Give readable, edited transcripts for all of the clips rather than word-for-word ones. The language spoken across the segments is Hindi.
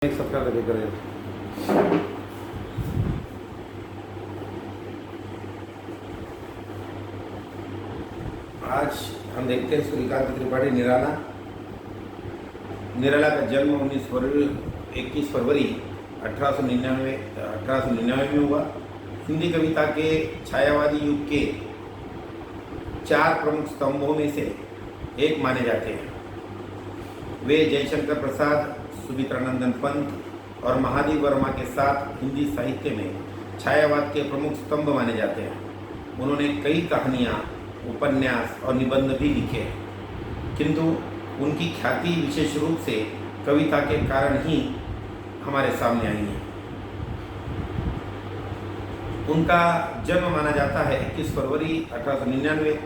एक सप्ताह तक करें। आज हम देखते हैं सूर्यकांत त्रिपाठी निराला। निराला का जन्म 21 फरवरी 1899 में हुआ। हिंदी कविता के छायावादी युग के 4 प्रमुख स्तंभों में से एक माने जाते हैं। वे जयशंकर प्रसाद, सुमित्रानंदन पंत और महादेव वर्मा के साथ हिंदी साहित्य में छायावाद के प्रमुख स्तंभ माने जाते हैं। उन्होंने कई कहानियाँ, उपन्यास और निबंध भी लिखे हैं, किंतु उनकी ख्याति विशेष रूप से कविता के कारण ही हमारे सामने आई है। उनका जन्म माना जाता है 21 फरवरी 1899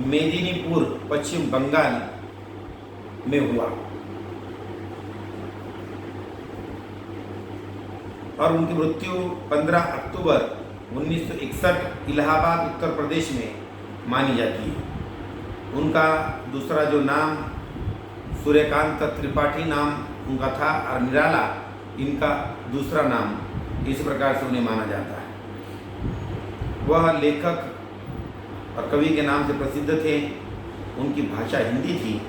मेदिनीपुर, पश्चिम बंगाल में हुआ और उनकी मृत्यु 15 अक्टूबर 1961 इलाहाबाद, उत्तर प्रदेश में मानी जाती है। उनका दूसरा जो नाम सूर्यकांत त्रिपाठी नाम उनका था और निराला इनका दूसरा नाम, इस प्रकार से उन्हें माना जाता है। वह लेखक और कवि के नाम से प्रसिद्ध थे। उनकी भाषा हिंदी थी।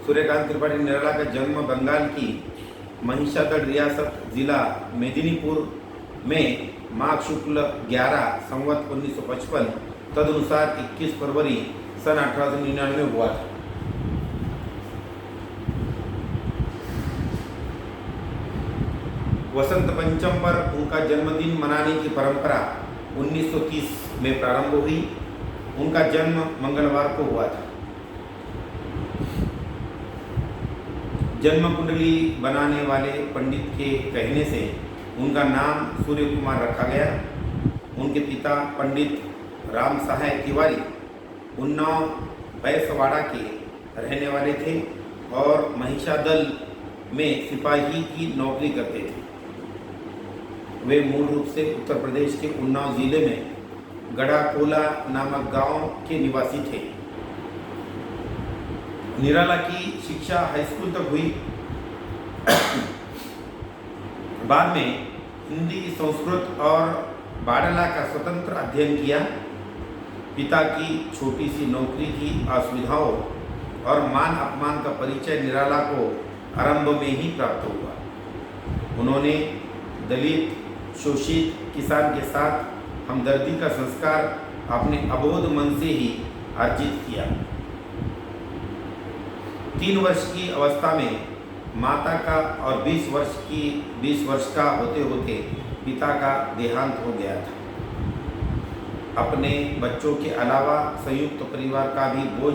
सूर्यकांत त्रिपाठी निराला का जन्म बंगाल की महिषादल रियासत, जिला मेदिनीपुर में माघ शुक्ल 11 संवत 1955 तदनुसार 21 फरवरी सन 1899 में हुआ था। वसंत पंचम पर उनका जन्मदिन मनाने की परंपरा 1930 में प्रारंभ हुई। उनका जन्म मंगलवार को हुआ था। जन्म कुंडली बनाने वाले पंडित के कहने से उनका नाम सूर्य कुमार रखा गया। उनके पिता पंडित राम सहाय तिवारी उन्नाव बैसवाड़ा के रहने वाले थे और महिषादल में सिपाही की नौकरी करते थे। वे मूल रूप से उत्तर प्रदेश के उन्नाव जिले में गढ़ाकोला नामक गांव के निवासी थे। निराला की शिक्षा हाईस्कूल तक हुई। बाद में हिंदी, संस्कृत और बाडला का स्वतंत्र अध्ययन किया। पिता की छोटी सी नौकरी की असुविधाओं और मान अपमान का परिचय निराला को आरंभ में ही प्राप्त हुआ। उन्होंने दलित, शोषित किसान के साथ हमदर्दी का संस्कार अपने अबोध मन से ही अर्जित किया। 3 वर्ष की अवस्था में माता का और 20 वर्ष का होते होते पिता का देहांत हो गया था। अपने बच्चों के अलावा संयुक्त परिवार का भी बोझ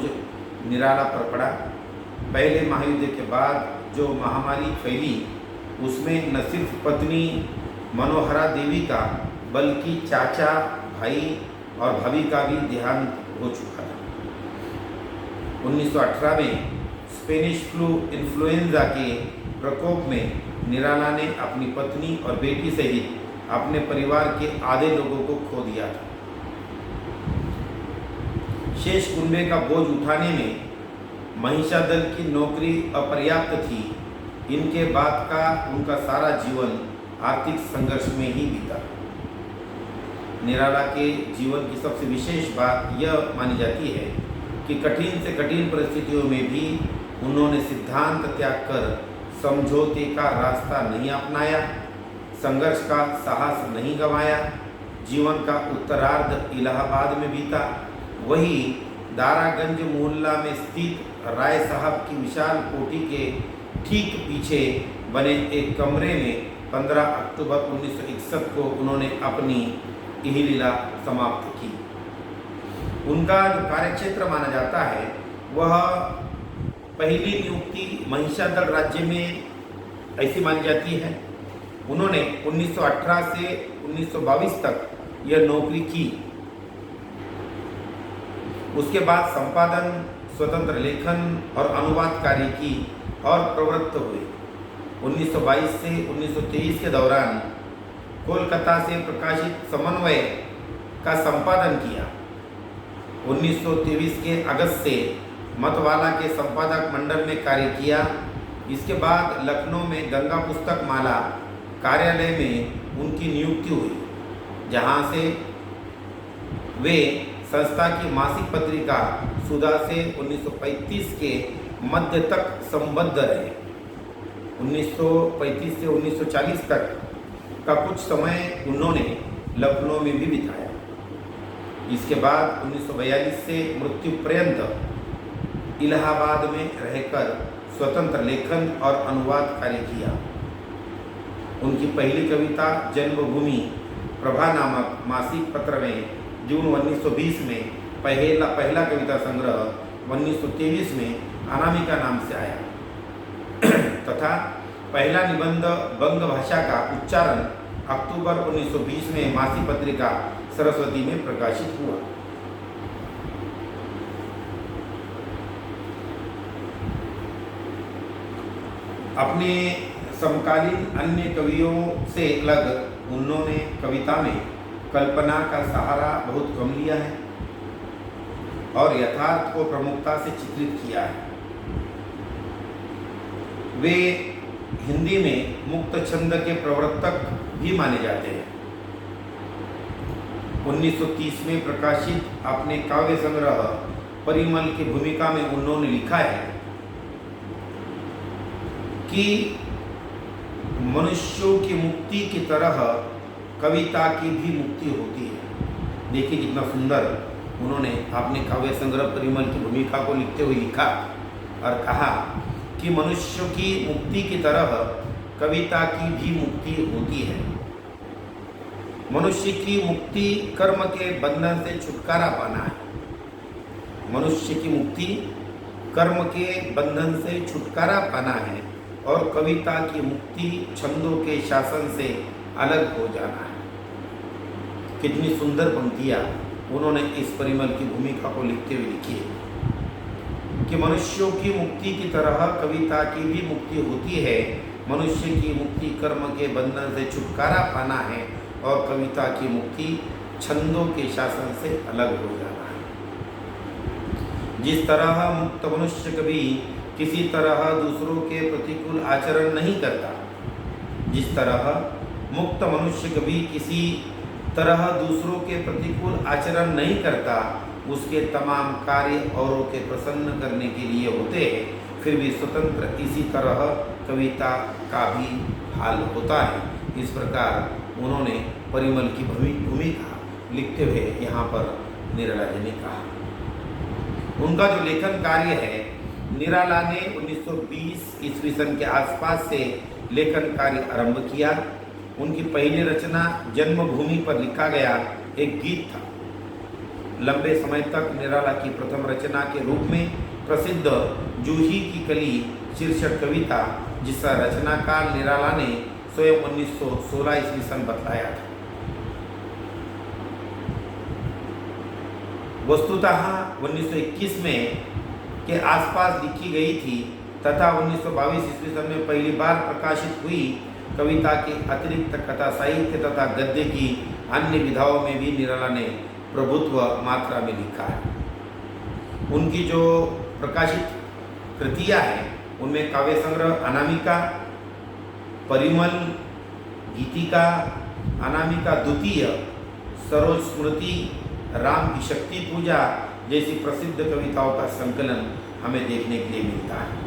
निराला पर पड़ा। पहले महायुद्ध के बाद जो महामारी फैली उसमें न सिर्फ पत्नी मनोहरा देवी का बल्कि चाचा, भाई और भाभी का भी देहांत हो चुका था। 1918 में स्पेनिश फ्लू इन्फ्लुएंजा के प्रकोप में निराला ने अपनी पत्नी और बेटी सहित अपने परिवार के आधे लोगों को खो दिया था। शेष कुंबे का बोझ उठाने में महिषादल की नौकरी अपर्याप्त थी। इनके बाद का उनका सारा जीवन आर्थिक संघर्ष में ही बीता। निराला के जीवन की सबसे विशेष बात यह मानी जाती है कि कठिन से कठिन परिस्थितियों में भी उन्होंने सिद्धांत त्याग कर समझौते का रास्ता नहीं अपनाया, संघर्ष का साहस नहीं गंवाया। जीवन का उत्तरार्ध इलाहाबाद में बीता। वही दारागंज मोहल्ला में स्थित राय साहब की विशाल कोठी के ठीक पीछे बने एक कमरे में 15 अक्टूबर 1961 को उन्होंने अपनी इहलीला समाप्त की। उनका जो कार्यक्षेत्र माना जाता है वह पहली नियुक्ति महिषादल राज्य में ऐसी मानी जाती है। उन्होंने 1918 से 1922 तक यह नौकरी की। उसके बाद संपादन, स्वतंत्र लेखन और अनुवाद कार्य की और प्रवृत्त हुए। 1922 से 1923 के दौरान कोलकाता से प्रकाशित समन्वय का संपादन किया। 1923 के अगस्त से मतवाला के संपादक मंडल में कार्य किया। इसके बाद लखनऊ में गंगा पुस्तक माला कार्यालय में उनकी नियुक्ति हुई, जहां से वे संस्था की मासिक पत्रिका सुधा से 1935 के मध्य तक संबद्ध रहे। 1935 से 1940 तक का कुछ समय उन्होंने लखनऊ में भी बिताया। इसके बाद 1942 से मृत्यु पर्यंत इलाहाबाद में रहकर स्वतंत्र लेखन और अनुवाद कार्य किया। उनकी पहली कविता जन्मभूमि प्रभा नामक मासिक पत्र में जून 1920 में पहला कविता संग्रह 1923 में अनामिका नाम से आया तथा पहला निबंध बंग भाषा का उच्चारण अक्टूबर 1920 में मासिक पत्रिका सरस्वती में प्रकाशित हुआ। अपने समकालीन अन्य कवियों से अलग उन्होंने कविता में कल्पना का सहारा बहुत कम लिया है और यथार्थ को प्रमुखता से चित्रित किया है। वे हिंदी में मुक्त छंद के प्रवर्तक भी माने जाते हैं। 1930 में प्रकाशित अपने काव्य संग्रह परिमल की भूमिका में उन्होंने लिखा है कि मनुष्यों की मुक्ति की तरह कविता की भी मुक्ति होती है। देखिए कितना सुंदर उन्होंने अपने काव्य संग्रह परिमल की भूमिका को लिखते हुए लिखा और कहा कि मनुष्य की मुक्ति की तरह कविता की भी मुक्ति होती है। मनुष्य की मुक्ति कर्म के बंधन से छुटकारा पाना है। मनुष्य की मुक्ति कर्म के बंधन से छुटकारा पाना है और कविता की मुक्ति छंदों के शासन से अलग हो जाना है। कितनी सुंदर पंक्तियाँ उन्होंने इस परिमल की भूमिका को लिखते हुए लिखी है कि मनुष्यों की मुक्ति की तरह कविता की भी मुक्ति होती है। मनुष्य की मुक्ति कर्म के बंधन से छुटकारा पाना है और कविता की मुक्ति छंदों के शासन से अलग हो जाना है। जिस तरह मुक्त मनुष्य कभी किसी तरह दूसरों के प्रतिकूल आचरण नहीं करता, जिस तरह मुक्त मनुष्य कभी किसी तरह दूसरों के प्रतिकूल आचरण नहीं करता, उसके तमाम कार्य औरों के प्रसन्न करने के लिए होते हैं, फिर भी स्वतंत्र इसी तरह कविता का भी हाल होता है। इस प्रकार उन्होंने परिमल की भूमिका लिखते हुए यहाँ पर निराला जी ने कहा। उनका जो लेखन कार्य है, निराला ने 1920 ईस्वी सन के आसपास से लेखन कार्य आरंभ किया। उनकी पहली रचना जन्मभूमि पर लिखा गया एक गीत था। लंबे समय तक निराला की प्रथम रचना के रूप में प्रसिद्ध जूही की कली शीर्षक कविता, जिसका रचना काल निराला ने स्वयं 1916 ईस्वी सन बतलाया था। वस्तुतः 1921 में के आसपास लिखी गई थी तथा 1922 ईस्वी सन में पहली बार प्रकाशित हुई। कविता के अतिरिक्त कथा साहित्य तथा गद्य की अन्य विधाओं में भी निराला ने प्रभुत्व मात्रा में लिखा है। उनकी जो प्रकाशित कृतियाँ हैं उनमें काव्य संग्रह अनामिका, परिमल, गीतिका, अनामिका द्वितीय, सरोज स्मृति, राम की शक्ति पूजा जैसी प्रसिद्ध कविताओं का संकलन हमें देखने के लिए मिलता है।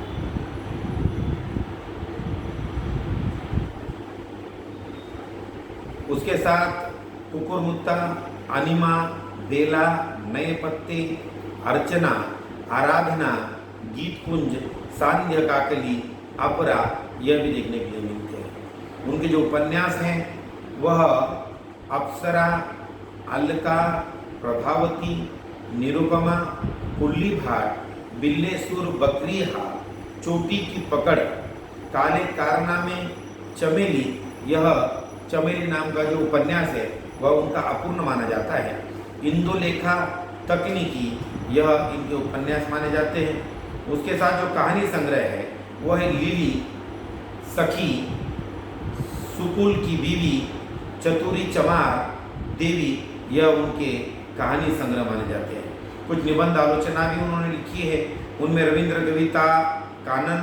उसके साथ कुकुरमुत्ता, अनिमा, बेला, नए पत्ते, अर्चना, आराधना, गीत कुंज, सांध्य काकली, अपरा यह भी देखने के लिए मिलते हैं। उनके जो उपन्यास हैं वह अप्सरा, अलका, प्रभावती, निरुपमा, कुल्ली भाट, बिल्लेसुर, बकरी हार, चोटी की पकड़, काले कारनामे, चमेली, यह चमेली नाम का जो उपन्यास है वह उनका अपूर्ण माना जाता है। इंदुलेखा, तकनीकी, यह इनके उपन्यास माने जाते हैं। उसके साथ जो कहानी संग्रह है वह है लिली, सखी, सुकुल की बीवी, चतुरी चमार देवी, यह उनके कहानी संग्रह माने जाते हैं। कुछ निबंध आलोचना भी उन्होंने लिखी है। उनमें रविंद्र कविता कानन,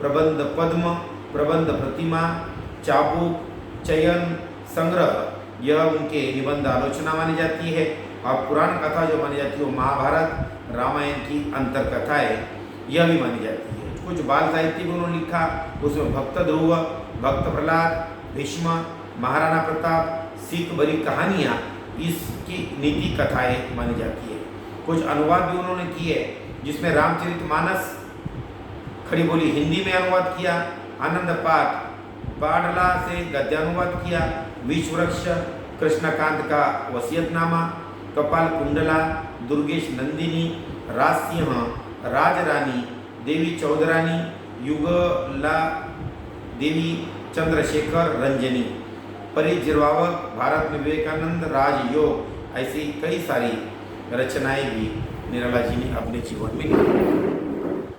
प्रबंध पद्म, प्रबंध प्रतिमा, चाबुक, चयन संग्रह, यह उनके निबंध आलोचना मानी जाती है। और पुराण कथा जो मानी जाती है वो महाभारत रामायण की अंतर कथाएँ यह भी मानी जाती है। कुछ बाल साहित्य भी उन्होंने लिखा, उसमें भक्त ध्रुव, भक्त प्रहलाद, भीष्म, महाराणा प्रताप, सिख भरी कहानियाँ इसकी नीति कथाएँ मानी जाती है। कुछ अनुवाद भी उन्होंने किए, जिसमें रामचरितमानस खड़ी बोली हिंदी में अनुवाद किया, आनंद पाठ बाढ़ला से गद्यानुवाद किया, विश्ववृक्ष, कृष्णकांत का वसीयतनामा, कपाल कुंडला, दुर्गेश नंदिनी, राजसिंह, राजरानी, देवी चौधरानी, युगला देवी, चंद्रशेखर, रंजनी, परिजिरवावत, भारत में विवेकानंद, राजयोग, ऐसी कई सारी रचनाएं भी निराला जी ने अपने जीवन में लिखी।